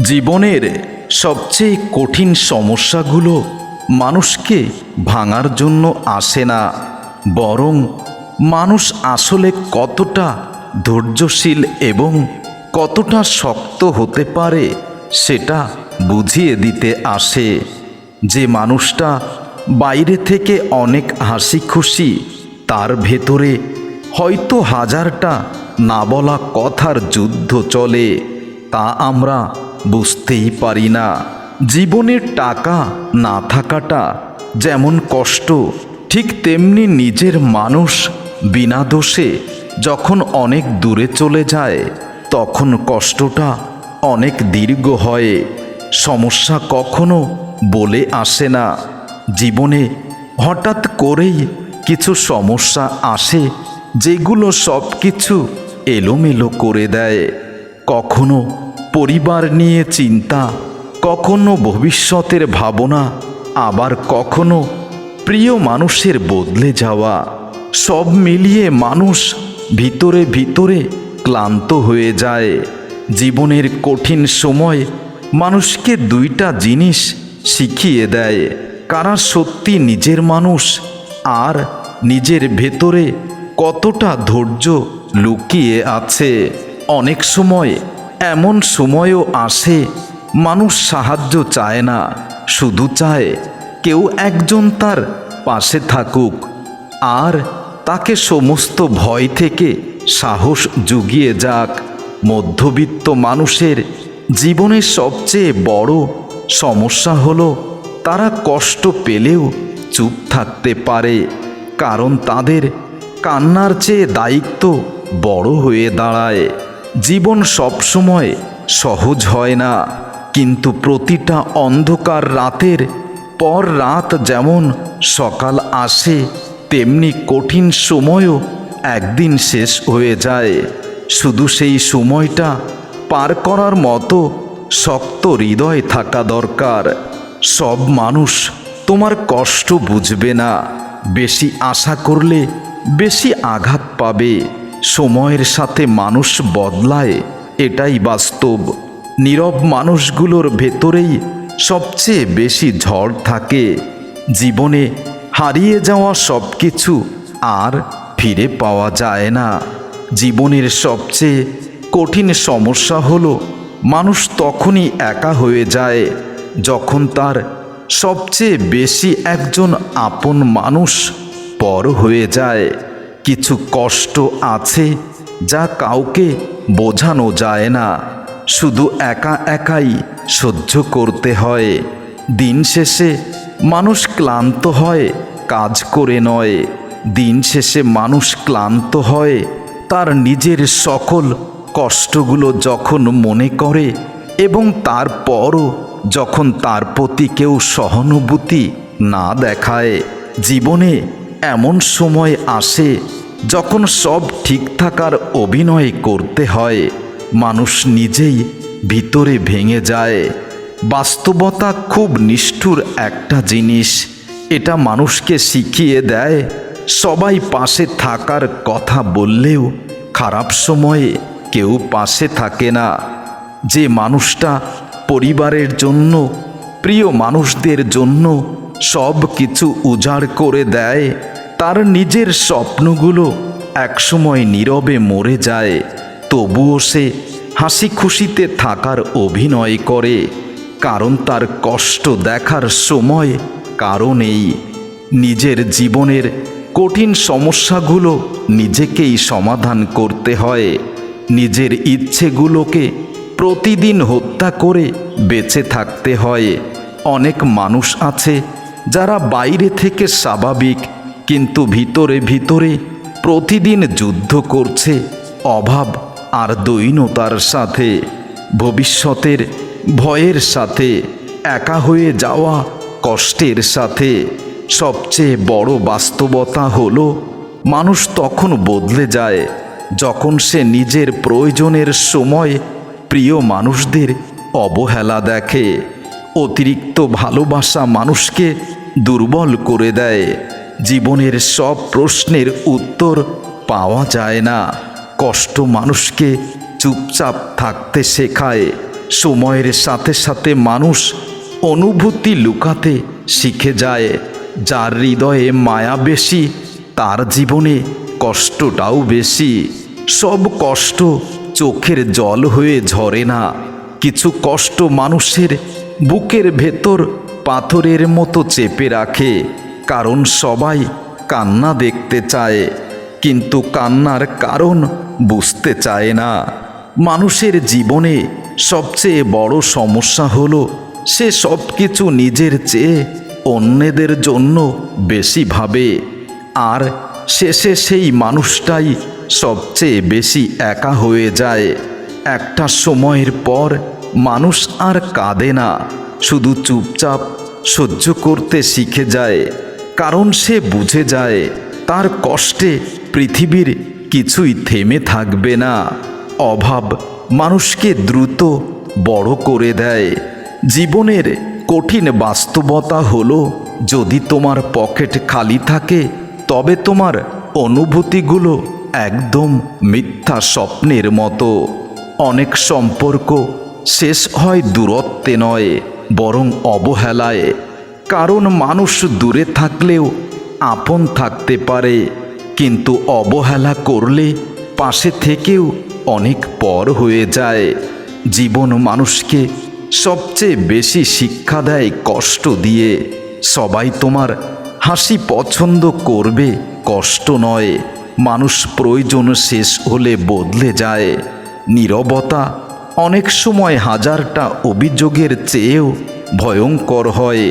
জীবনের সবচেয়ে কঠিন সমস্যাগুলো মানুষকে ভাঙার জন্য আসে না, বরং মানুষ আসলে কতটা ধৈর্যশীল এবং কতটা শক্ত হতে পারে সেটা বুঝিয়ে দিতে আসে। যে মানুষটা বাইরে থেকে অনেক হাসি খুশি, তার ভেতরে হয়তো হাজারটা না বলা কথার যুদ্ধ চলে, তা আমরা বুঝতেই পারি না। জীবনের টাকা না থাকাটা যেমন কষ্ট, ঠিক তেমনি নিজের মানুষ বিনা দোষে যখন অনেক দূরে চলে যায় তখন কষ্টটা অনেক দীর্ঘ হয়। সমস্যা কখনো বলে আসে না, জীবনে হঠাৎ করেই কিছু সমস্যা আসে যেগুলো সব কিছু এলোমেলো করে দেয়। কখনো পরিবার নিয়ে চিন্তা, কখনো ভবিষ্যতের ভাবনা, আবার কখনো প্রিয় মানুষের বদলে যাওয়া। সব মিলিয়ে মানুষ ভিতরে ভিতরে ক্লান্ত হয়ে যায়। জীবনের কঠিন সময় মানুষকে দুইটা জিনিস শিখিয়ে দেয়: কারা সত্যি নিজের মানুষ, আর নিজের ভেতরে কতটা ধৈর্য লুকিয়ে আছে। অনেক সময় এমন সময়ও আসে মানুষ সাহায্য চায় না, শুধু চায় কেউ একজন তার পাশে থাকুক আর তাকে সমস্ত ভয় থেকে সাহস জুগিয়ে যাক। মধ্যবিত্ত মানুষের জীবনের সবচেয়ে বড় সমস্যা হলো তারা কষ্ট পেলেও চুপ থাকতে পারে, কারণ তাদের কান্নার চেয়ে দায়িত্ব বড় হয়ে দাঁড়ায়। জীবন সবসময় সহজ হয় না, কিন্তু প্রতিটা অন্ধকার রাতের পর রাত যেমন সকাল আসে, তেমনি কঠিন সময়ও একদিন শেষ হয়ে যায়। শুধু সেই সময়টা পার করার মতো শক্ত হৃদয় থাকা দরকার। সব মানুষ তোমার কষ্ট বুঝবে না, বেশি আশা করলে বেশি আঘাত পাবে। সময়ের সাথে মানুষ বদলায়, এটাই বাস্তব। নীরব মানুষগুলোর ভেতরেই সবচেয়ে বেশি ঝড় থাকে। জীবনে হারিয়ে যাওয়া সব কিছু আর ফিরে পাওয়া যায় না। জীবনের সবচেয়ে কঠিন সমস্যা হলো মানুষ তখনই একা হয়ে যায় যখন তার সবচেয়ে বেশি একজন আপন মানুষ পর হয়ে যায়। কিছু কষ্ট আছে যা কাউকে বোঝানো যায় না, শুধু একা একাই সহ্য করতে হয়। দিন শেষে মানুষ ক্লান্ত হয় কাজ করে নয়, দিন শেষে মানুষ ক্লান্ত হয় তার নিজের সকল কষ্টগুলো যখন মনে করে, এবং তারপরও যখন তার প্রতি কেউ সহানুভূতি না দেখায়। জীবনে এমন সময় আসে যখন সব ঠিক থাকার অভিনয় করতে হয়, মানুষ নিজেই ভিতরে ভেঙে যায়। বাস্তবতা খুব নিষ্ঠুর একটা জিনিস, এটা মানুষকে শিখিয়ে দেয় সবাই পাশে থাকার কথা বললেও খারাপ সময়ে কেউ পাশে থাকে না। যে মানুষটা পরিবারের জন্য, প্রিয় মানুষদের জন্য সব কিছু উজাড় করে দেয়, তার নিজের স্বপ্নগুলো একসময় নীরবে মরে যায়, তবুও সে হাসি খুশিতে থাকার অভিনয় করে, কারণ তার কষ্ট দেখার সময় কারো নেই। নিজের জীবনের কঠিন সমস্যাগুলো নিজেকেই সমাধান করতে হয়। নিজের ইচ্ছেগুলোকে প্রতিদিন হত্যা করে বেঁচে থাকতে হয়। অনেক মানুষ আছে যারা বাইরে থেকে স্বাভাবিক, কিন্তু ভিতরে ভিতরে প্রতিদিন যুদ্ধ করছে অভাব আর দৈন্যতার সাথে, ভবিষ্যতের ভয়ের সাথে, একা হয়ে যাওয়া কষ্টের সাথে। সবচেয়ে বড় বাস্তবতা হলো মানুষ তখন বদলে যায় যখন সে নিজের প্রয়োজনের সময় প্রিয় মানুষদের অবহেলা দেখে। অতিরিক্ত ভালোবাসা মানুষকে দুর্বল করে দেয়। জীবনের সব প্রশ্নের উত্তর পাওয়া যায় না। কষ্ট মানুষকে চুপচাপ থাকতে শেখায়, সময়ের সাথে সাথে মানুষ অনুভূতি লুকাতে শিখে যায়। যার হৃদয়ে মায়া বেশি তার জীবনে কষ্টটাও বেশি। সব কষ্ট চোখের জল হয়ে ঝরে না। কিছু কষ্ট মানুষের বুকের ভেতর পাথরের মতো চেপে রাখে। কারণ সবাই কান্না দেখতে চায়, কিন্তু কান্নার কারণ বুঝতে চায় না। মানুষের জীবনে সবচেয়ে বড় সমস্যা হলো সে সব কিছু নিজের চেয়ে অন্যদের জন্য বেশি ভাবে, আর শেষে সেই মানুষটাই সবচেয়ে বেশি একা হয়ে যায়। একটা সময়ের পর মানুষ আর কাঁদে না, শুধু চুপচাপ সহ্য করতে শিখে যায়। কারণ সে বুঝে যায় তার কষ্টে পৃথিবীর কিছুই থেমে থাকবে না। অভাব মানুষকে দ্রুত বড় করে দেয়। জীবনের কঠিন বাস্তবতা হলো, যদি তোমার পকেট খালি থাকে তবে তোমার অনুভূতিগুলো একদম মিথ্যা স্বপ্নের মতো। অনেক সম্পর্ক শেষ হয় দূরত্বে নয়, বরং অবহেলায়। কারণ মানুষ দূরে থাকলেও আপন থাকতে পারে, কিন্তু অবহেলা করলে পাশে থেকেও অনেক পর হয়ে যায়। জীবন মানুষকে সবচেয়ে বেশি শিক্ষা দেয় কষ্ট দিয়ে। সবাই তোমার হাসি পছন্দ করবে, কষ্ট নয়। মানুষ প্রয়োজন শেষ হলে বদলে যায়। নীরবতা অনেক সময় হাজারটা অভিযোগের চেয়েও ভয়ঙ্কর হয়।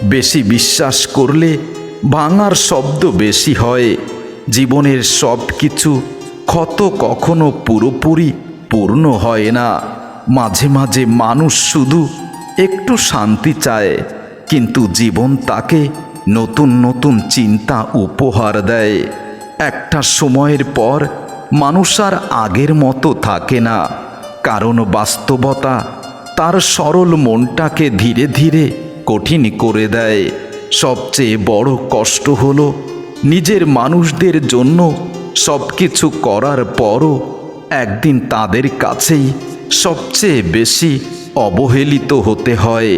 বেশি বিশ্বাস করলে ভাঙার শব্দ বেশি হয়। জীবনের সব কিছু ক্ষত কখনো পুরোপুরি পূর্ণ হয় না। মাঝে মাঝে মানুষ শুধু একটু শান্তি চায়, কিন্তু জীবন তাকে নতুন নতুন চিন্তা উপহার দেয়। একটা সময়ের পর মানুষ আর আগের মতো থাকে না, কারণ বাস্তবতা তার সরল মনটাকে ধীরে ধীরে কঠিন করে দেয়। সবচেয়ে বড় কষ্ট হলো নিজের মানুষদের জন্য সব কিছু করার পরও একদিন তাদের কাছেই সবচেয়ে বেশি অবহেলিত হতে হয়।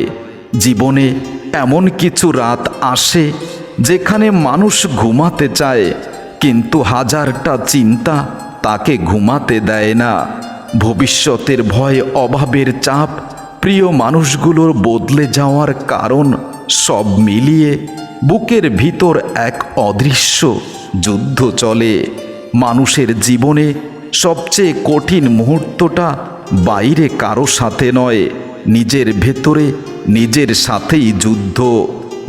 জীবনে এমন কিছু রাত আসে যেখানে মানুষ ঘুমাতে চায়, কিন্তু হাজারটা চিন্তা তাকে ঘুমাতে দেয় না। ভবিষ্যতের ভয়, অভাবের চাপ, প্রিয় মানুষগুলোর বদলে যাওয়ার কারণ, সব মিলিয়ে বুকের ভিতর এক অদৃশ্য যুদ্ধ চলে। মানুষের জীবনে সবচেয়ে কঠিন মুহূর্তটা বাইরে কারো সাথে নয়, নিজের ভেতরে নিজের সাথেই যুদ্ধ।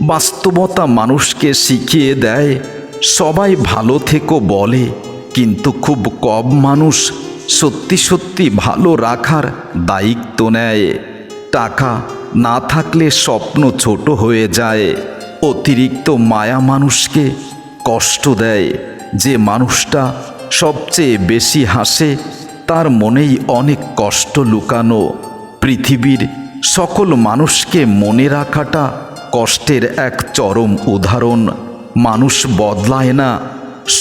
বাস্তবতা মানুষকে শিখিয়ে দেয়, সবাই ভালো থেকো বলে, কিন্তু খুব কম মানুষ সত্যি সত্যি ভালো রাখার দায়িত্ব নেয়। টাকা না থাকলে স্বপ্ন ছোট হয়ে যায়। অতিরিক্ত মায়া মানুষকে কষ্ট দেয়। যে মানুষটা সবচেয়ে বেশি হাসে তার মনেই অনেক কষ্ট লুকানো। পৃথিবীর সকল মানুষকে মনে রাখাটা কষ্টের এক চরম উদাহরণ। মানুষ বদলায় না,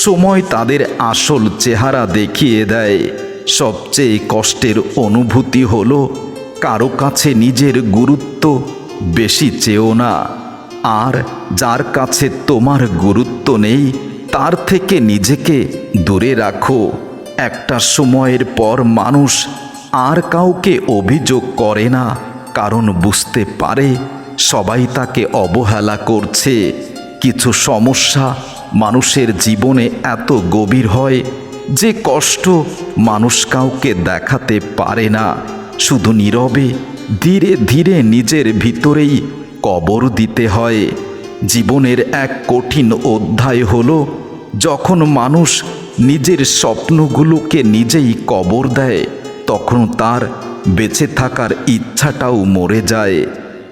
সময় তাদের আসল চেহারা দেখিয়ে দেয়। সবচেয়ে কষ্টের অনুভূতি হলো কারো কাছে নিজের গুরুত্ব বেশি চেও না, আর যার কাছে তোমার গুরুত্ব নেই তার থেকে নিজেকে দূরে রাখো। একটা সময়ের পর মানুষ আর কাউকে অভিযোগ করে না, কারণ বুঝতে পারে সবাই তাকে অবহেলা করছে। কিছু সমস্যা মানুষের জীবনে এত গভীর হয় যে কষ্ট মানুষ কাউকে দেখাতে পারে না, শুধু নীরবে ধীরে ধীরে নিজের ভিতরেই কবর দিতে হয়। জীবনের এক কঠিন অধ্যায় হলো যখন মানুষ নিজের স্বপ্নগুলোকে নিজেই কবর দেয়, তখন তার বেঁচে থাকার ইচ্ছাটাও মরে যায়।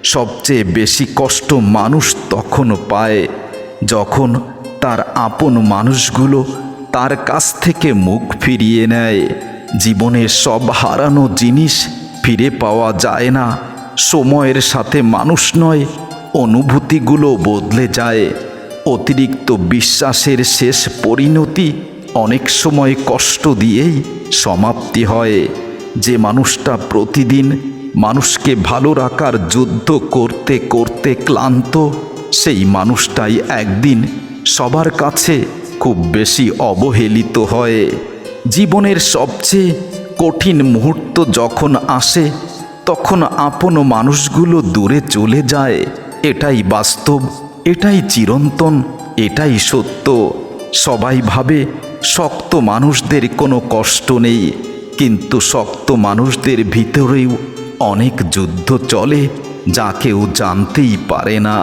সবচেয়ে বেশি কষ্ট মানুষ তখন পায় যখন তার আপন মানুষগুলো তার কাছ থেকে মুখ ফিরিয়ে নেয়। জীবনের সব হারানো জিনিস ফিরে পাওয়া যায় না। সময়ের সাথে মানুষ নয়, অনুভূতিগুলো বদলে যায়। অতিরিক্ত বিশ্বাসের শেষ পরিণতি অনেক সময় কষ্ট দিয়েই সমাপ্তি হয়। যে মানুষটা প্রতিদিন মানুষকে ভালো রাখার যুদ্ধ করতে করতে ক্লান্ত সেই মানুষটাই একদিন সবার কাছে খুব বেশি অবহেলিত হয়। জীবনের সবচেয়ে কঠিন মুহূর্ত যখন আসে তখন আপন মানুষগুলো দূরে চলে যায়। এটাই বাস্তব, এটাই চিরন্তন, এটাই সত্য। সবাই ভাবে শক্ত মানুষদের কোনো কষ্ট নেই, কিন্তু শক্ত মানুষদের ভিতরেও অনেক যুদ্ধ চলে যা কেউ জানতেই পারে না।